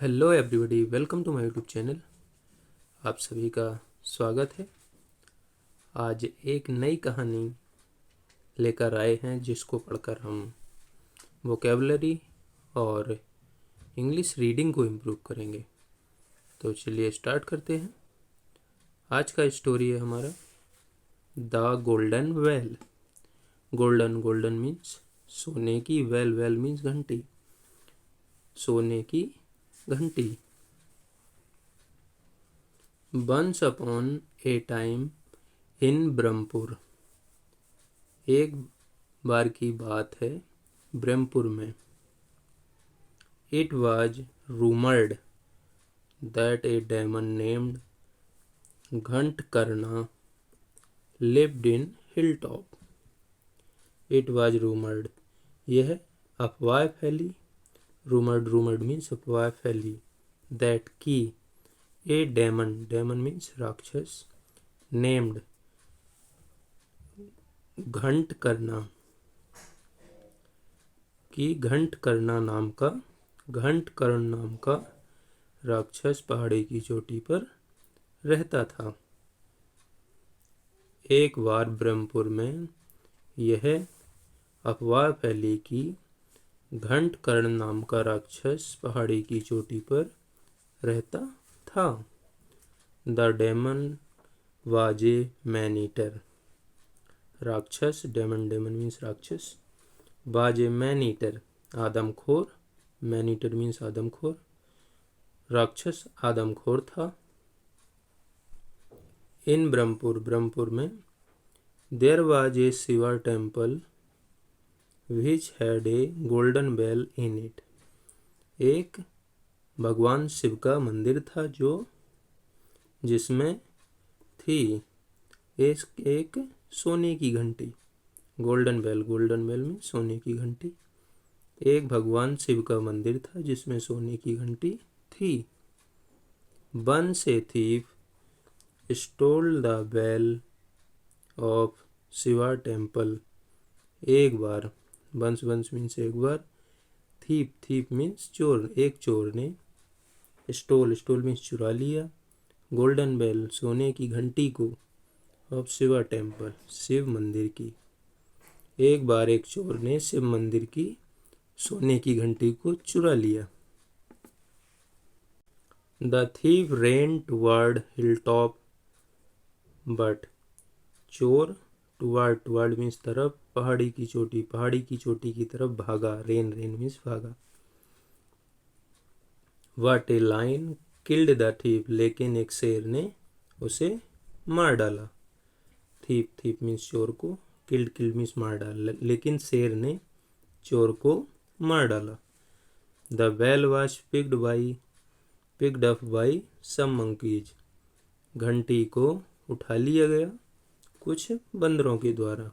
Hello everybody, welcome to my YouTube channel. आप सभी का स्वागत है। आज एक नई कहानी लेकर आए हैं जिसको पढ़कर हम वोकेबलरी और इंग्लिश रीडिंग को इम्प्रूव करेंगे। तो चलिए स्टार्ट करते हैं। आज का स्टोरी है हमारा the golden well. Golden golden means सोने की, वेल वेल मीन्स घंटी, सोने की घंटी। Once upon a time in Brahmapur. एक बार की बात है ब्रह्मपुर में। It was rumoured that a demon named Ghantakarna lived in hilltop. It was rumoured, यह अफवाह फैली। रूमर्ड मीन्स अफवाह फैली। दैट की ए डेमन मीन्स राक्षस, नेम्ड घंटकर्णा की, घंटकर्णा नाम का राक्षस पहाड़ी की चोटी पर रहता था। एक बार ब्रह्मपुर में यह अफवाह फैली कि घंटकर्ण नाम का राक्षस पहाड़ी की चोटी पर रहता था। The demon was a man eater. राक्षस, डेमन मीन्स राक्षस, वाज ए मैन ईटर आदमखोर, मैन ईटर मीन्स आदमखोर, राक्षस आदमखोर था। इन ब्रह्मपुर में there was a Shiva temple which had a golden bell in it. एक भगवान शिव का मंदिर था जिसमें थी एक सोने की घंटी। गोल्डन बेल में सोने की घंटी। एक भगवान शिव का मंदिर था जिसमें सोने की घंटी थी। Once a thief stole the bell of Shiva temple. एक बार, वंस मीन्स एक बार, थीप मीन्स चोर, एक चोर ने, स्टोल मीन्स चुरा लिया, गोल्डन बेल सोने की घंटी को, ऑफ शिवा टेम्पल शिव मंदिर की। एक बार एक चोर ने शिव मंदिर की सोने की घंटी को चुरा लिया। The thief ran toward hilltop but, चोर टुवर्ड मीन्स तरफ, पहाड़ी की चोटी की तरफ भागा। रेन मीन्स भागा। What a lion killed the thief, लेकिन एक शेर ने उसे मार डाला। थीप मीन्स चोर को, किल्ड मीन्स मार डाला, लेकिन शेर ने चोर को मार डाला। The bell was picked up by some monkeys. घंटी को उठा लिया गया कुछ बंदरों के द्वारा।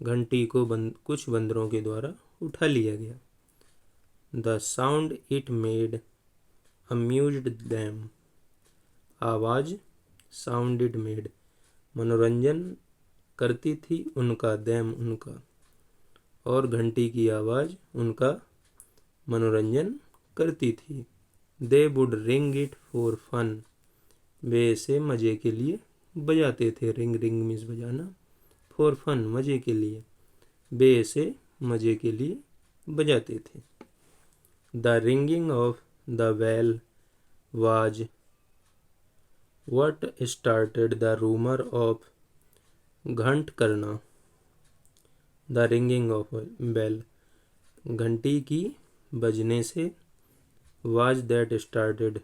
घंटी को कुछ बंदरों के द्वारा उठा लिया गया। The sound it made amused them. आवाज, साउंड इट मेड, मनोरंजन करती थी उनका, देम उनका, और घंटी की आवाज उनका मनोरंजन करती थी। They would ring it for fun, वे इसे मजे के लिए बजाते थे। रिंग मीन्स बजाना, फॉर फन मजे के लिए, वे इसे मजे के लिए बजाते थे। The ringing of the bell was what started the rumour of Ghantakarna. The ringing of bell, घंटी की बजने से, was that started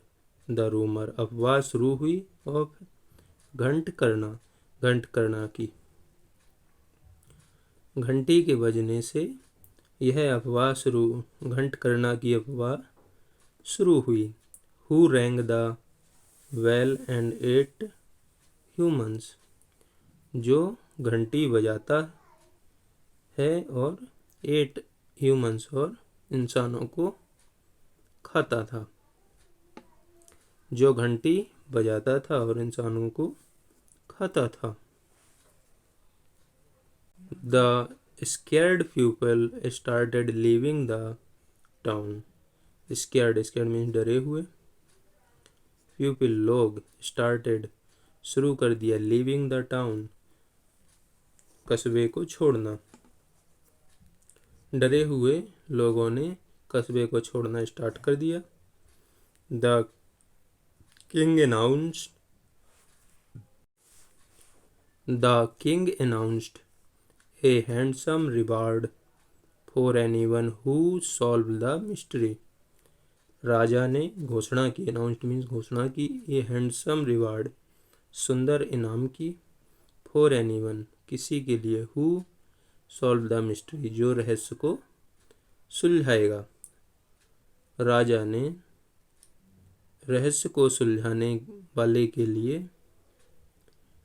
the rumour, अफवाह शुरू हुई, ऑफ घंटकर्णा की, घंटी के बजने से यह अफवाह शुरू, घंटकर्णा की अफवाह शुरू हुई। Who rang the bell and ate humans, जो घंटी बजाता है और एट ह्यूमंस, और इंसानों को खाता था। जो घंटी बजाता था और इंसानों को खाता था। The scared people started leaving the town. Scared, scared means डरे हुए। पीपल लोग, स्टार्टेड शुरू कर दिया, लीविंग द टाउन कस्बे को छोड़ना। डरे हुए लोगों ने कस्बे को छोड़ना स्टार्ट कर दिया। The king announced, the king announced a handsome reward for anyone who solve the mystery. राजा ने घोषणा की, अनाउंस्ड मीन्स घोषणा की, ए हैंडसम रिवार्ड सुंदर इनाम की, फॉर एनीवन किसी के लिए, हु सॉल्व द मिस्ट्री जो रहस्य को सुलझाएगा। राजा ने रहस्य को सुलझाने वाले के लिए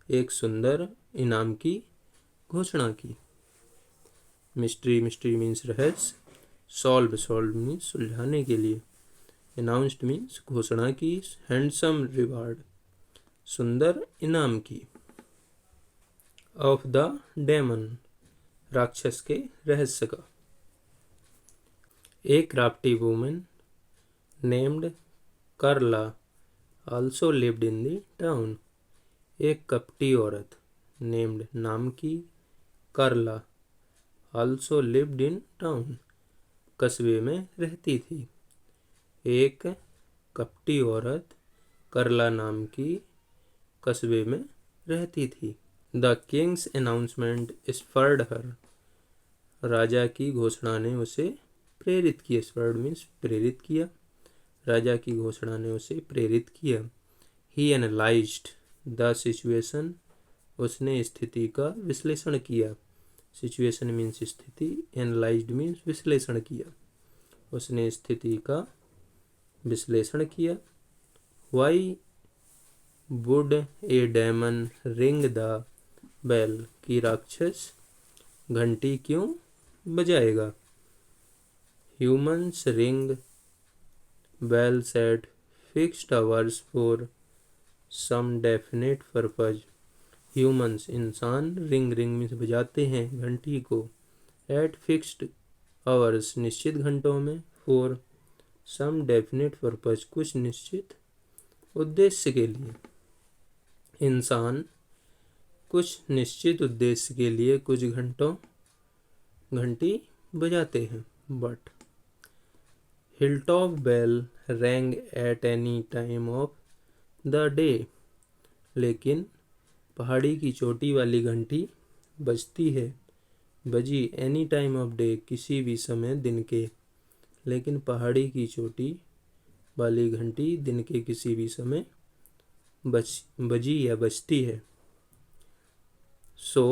एक सुंदर इनाम की घोषणा की। मिस्ट्री, मिस्ट्री मीन्स रहस्य, सॉल्व, सॉल्व मीन्स सुलझाने के लिए, अनाउंस्ड मीन्स घोषणा की, हैंडसम रिवार्ड सुंदर इनाम की, ऑफ द डेमन राक्षस के रहस्य का। ए क्राफ्टी वुमन नेम्ड करला also lived in the town. एक कपटी औरत नेम्ड नाम की, करला ऑल्सो लिव्ड इन टाउन कस्बे में रहती थी। एक कपटी औरत करला नाम की कस्बे में रहती थी। द किंग्स अनाउंसमेंट स्पर्ड हर, राजा की घोषणा ने उसे प्रेरित किया। स्पर्ड मीन्स प्रेरित किया, राजा की घोषणा ने उसे प्रेरित किया। ही एनालाइज्ड द सिचुएशन, उसने स्थिति का विश्लेषण किया। सिचुएशन मीन्स स्थिति, एनालाइज्ड मीन्स विश्लेषण किया, उसने स्थिति का विश्लेषण किया। Why would a demon ring the bell, की राक्षस घंटी क्यों बजाएगा। Humans ring bells at fixed hours for some definite purpose. Humans इंसान, रिंग, रिंग मीन्स बजाते हैं घंटी को, एट फिक्स्ड आवर्स निश्चित घंटों में, फॉर सम डेफिनेट पर्पज कुछ निश्चित उद्देश्य के लिए। इंसान कुछ निश्चित उद्देश्य के लिए कुछ घंटों घंटी बजाते हैं। But hilltop bell rang at any time of the day, लेकिन पहाड़ी की चोटी वाली घंटी बजती है, बजी एनी टाइम ऑफ डे किसी भी समय दिन के, लेकिन पहाड़ी की चोटी वाली घंटी दिन के किसी भी समय बजी या बजती है। So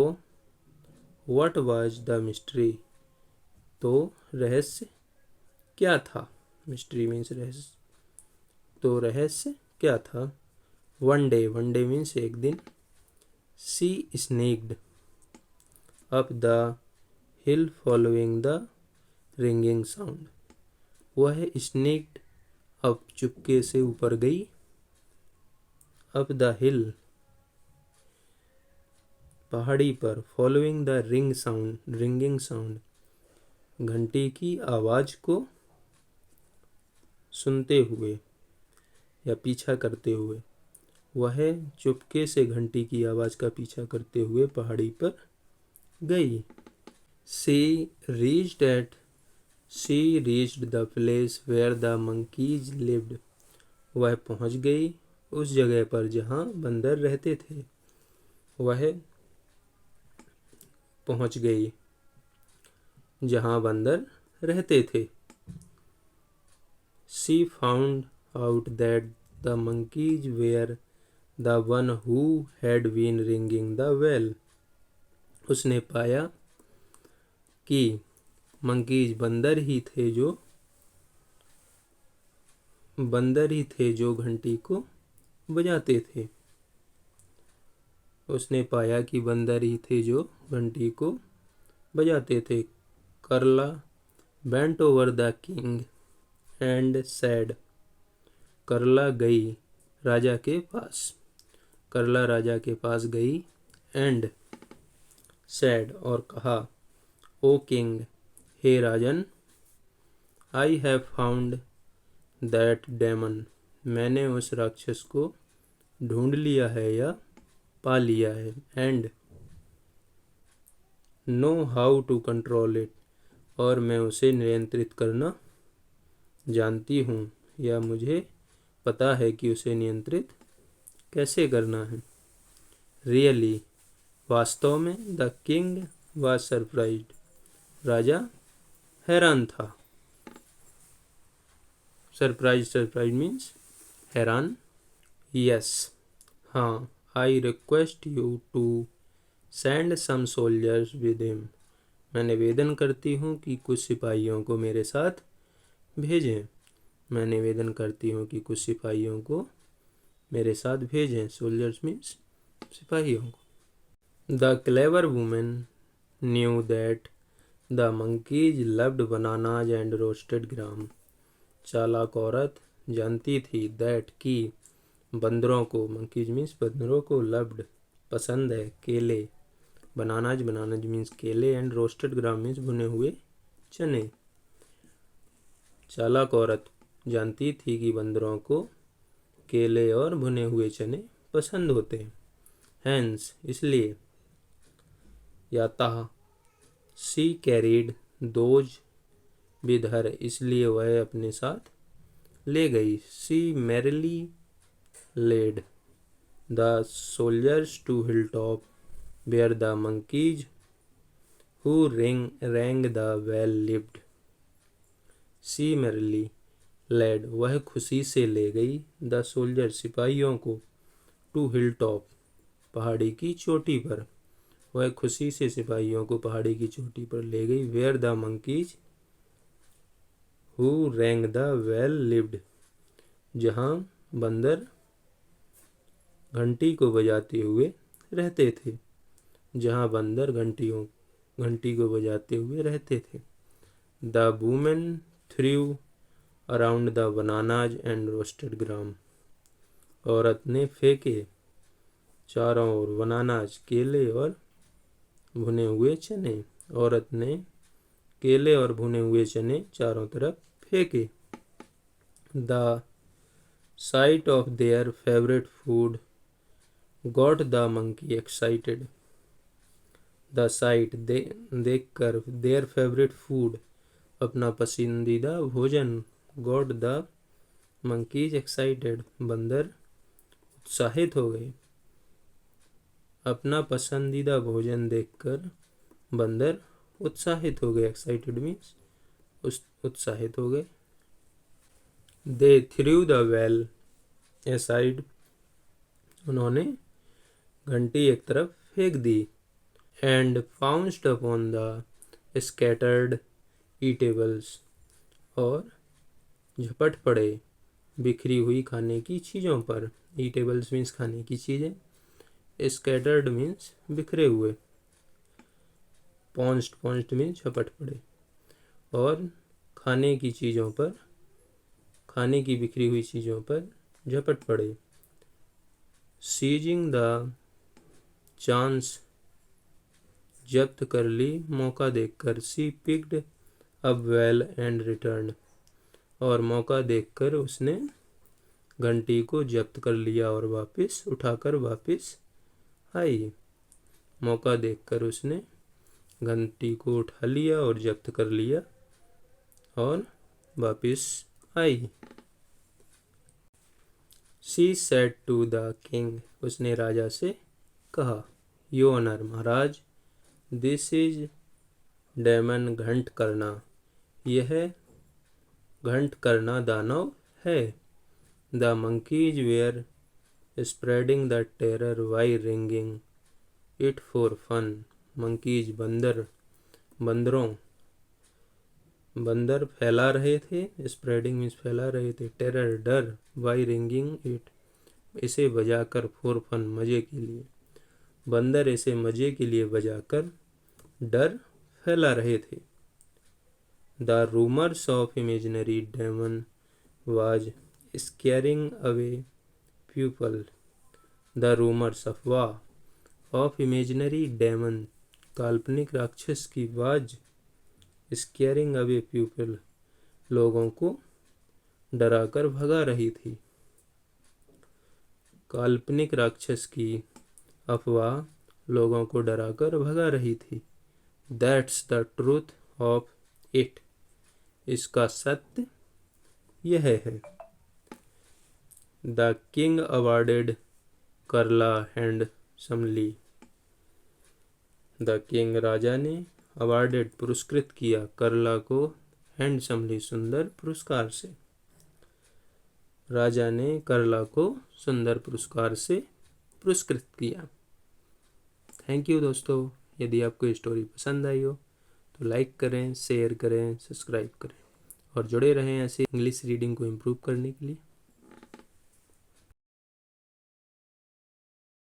what was the mystery, तो रहस्य क्या था। मिस्ट्री मीन्स रहस्य, तो रहस्य क्या था। One day, one day means एक दिन। She snaked up the hill following the ringing sound, वह स्नेक्ड अप चुपके से ऊपर गई, अप द हिल पहाड़ी पर, following the ring sound, ringing sound घंटी की आवाज को सुनते हुए या पीछा करते हुए, वह चुपके से घंटी की आवाज का पीछा करते हुए पहाड़ी पर गई। She reached the place where the monkeys lived, वह पहुंच गई उस जगह पर जहां बंदर रहते थे। वह पहुंच गई जहां बंदर रहते थे। She found out that the monkeys were the one who had been ringing the bell. उसने पाया कि मंकीज बंदर ही थे जो घंटी को बजाते थे। उसने पाया कि बंदर ही थे जो घंटी को बजाते थे। करला bent over the king and sad, करला गई राजा के पास, करला राजा के पास गई, एंड सैड और कहा, ओ किंग हे राजन, I have found that demon, मैंने उस राक्षस को ढूंढ लिया है या पा लिया है। And know how to control it, और मैं उसे नियंत्रित करना जानती हूँ या मुझे पता है कि उसे नियंत्रित कैसे करना है। रियली, वास्तव में। द किंग वाज सरप्राइज्ड, राजा हैरान था। सरप्राइज मीन्स हैरान। यस, हाँ। I request you to send some soldiers with him, मैं निवेदन करती हूँ कि कुछ सिपाहियों को मेरे साथ भेजें। मैं निवेदन करती हूँ कि कुछ सिपाहियों को मेरे साथ भेजें। सोल्जर्स मीन्स सिपाहियों को। The clever women knew that the monkeys loved bananas and roasted gram, चालाक औरत जानती थी दैट की बंदरों को, मंकीज मीन्स बंदरों को, लव्ड पसंद है, केले, बनानाज मीन्स केले, एंड रोस्टेड ग्राम मीन्स भुने हुए चने। चालाक औरत जानती थी कि बंदरों को केले और भुने हुए चने पसंद होते हैं। हैंस, इसलिए, याता, she carried those with her, इसलिए वह अपने साथ ले गई। She merrily led the soldiers to hill top where the monkeys who rang the well lived. She merrily led, वह खुशी से ले गई, द सोल्जर, सिपाहियों को, टू हिल टॉप, पहाड़ी की चोटी पर। वह खुशी से सिपाहियों को पहाड़ी की चोटी पर ले गई। Where the monkeys who rang the well lived, जहाँ बंदर घंटी को बजाते हुए रहते थे। जहाँ बंदर घंटी को बजाते हुए रहते थे। The women threw around the bananas and roasted gram, औरत ने फेंके चारों ओर बनानाज, केले और भुने हुए चने। औरत ने केले और भुने हुए चने चारों तरफ फेंके। The site of their favourite food got the monkey excited, the site, देखकर, देयर फेवरेट फूड, अपना पसंदीदा भोजन, गॉट द मंकीज एक्साइटेड, बंदर उत्साहित हो गए। अपना पसंदीदा भोजन देखकर बंदर उत्साहित हो गए। एक्साइटेड मीन्स उत्साहित हो गए। They threw the well aside, उन्होंने घंटी एक तरफ फेंक दी। And pounced upon the scattered eatables, और झपट पड़े बिखरी हुई खाने की चीज़ों पर। ईटेबल्स मीन्स खाने की चीज़ें, स्कैटर्ड मीन्स बिखरे हुए, पॉन्स्ड मीन्स झपट पड़े, और खाने की चीज़ों पर, खाने की बिखरी हुई चीज़ों पर झपट पड़े। सीजिंग द चांस, जब्त कर ली मौका देखकर। She picked up well and return, और मौका देखकर उसने घंटी को जब्त कर लिया और वापस उठाकर वापस आई। मौका देखकर उसने घंटी को उठा लिया और जब्त कर लिया और वापस आई। She said to the king, उसने राजा से कहा, यो ऑनर, महाराज, this is demon, Ghantakarna, यह घंट करना दानव है। The monkeys were spreading the terror by ringing it for fun, monkeys, बंदर फैला रहे थे, स्प्रेडिंग मीन्स फैला रहे थे, टेरर डर, वाई रिंगिंग इट, इसे बजाकर, फॉर फन मजे के लिए, बंदर इसे मजे के लिए बजाकर डर फैला रहे थे। The rumours of imaginary demon was scaring away people, the rumours, अफवाह, ऑफ इमेजिनरी डेमन, काल्पनिक राक्षस की, वाज स्कैरिंग अवे पीपल, लोगों को डराकर भगा रही थी। काल्पनिक राक्षस की अफवाह लोगों को डराकर भगा रही थी। That's the truth of it. इसका सत्य यह है। द किंग अवार्डेड करला हैंडसमली। द किंग राजा ने अवार्डेड पुरस्कृत किया करला को हैंडसमली सुंदर पुरस्कार से। राजा ने करला को सुंदर पुरस्कार से पुरस्कृत किया। थैंक यू दोस्तों। यदि आपको ये स्टोरी पसंद आई हो तो लाइक करें, शेयर करें, सब्सक्राइब करें और जुड़े रहें ऐसे इंग्लिश रीडिंग को इम्प्रूव करने के लिए।